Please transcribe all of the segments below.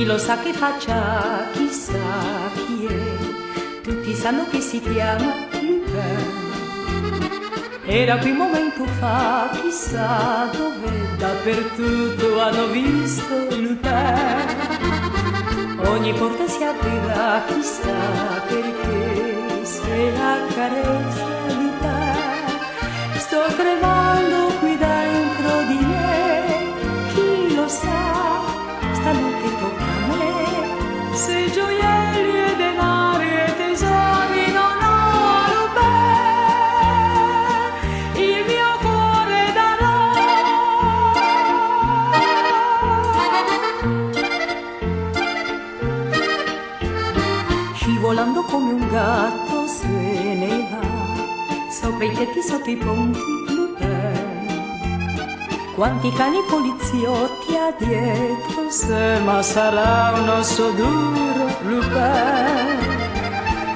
Chi lo sa che faccia, chissà chi è, tutti sanno che si chiama Lupin. Era qui un momento fa, chissà dove, dappertutto hanno visto Lupin. Ogni porta si aprirà, chissà perché, se la carezza Lupin. Sto tremando qui dentro di me, chi lo sa, stanotte tocca a me. Se gioielli e denari e tesori non ho Lupin, il mio cuore darò. Scivolando come un gatto se ne va, sopra i tetti, sotto i ponti, Lupin. Quanti cani poliziotti ha dietro sé, ma sarà un osso duro, Lupin.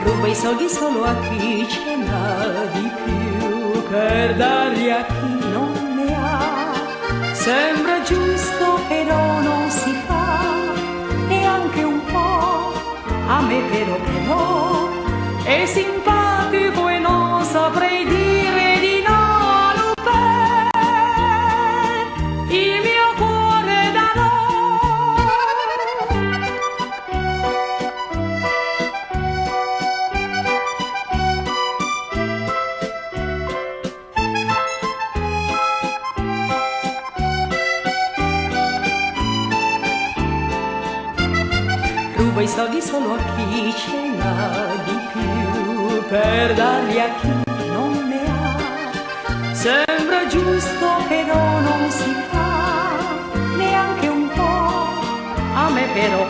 Ruba i soldi solo a chi ce n'ha di più, per darli a chi non ne ha. Sembra giusto, però non si fa, neanche un po'. A me però è simpatico e non saprei dire di no. Il mio cuore darò. Ruba i soldi solo a chi ce n'ha di più, per darli a chi non ne ha. Sembra giusto, però non si fa, neanche un po'. A me però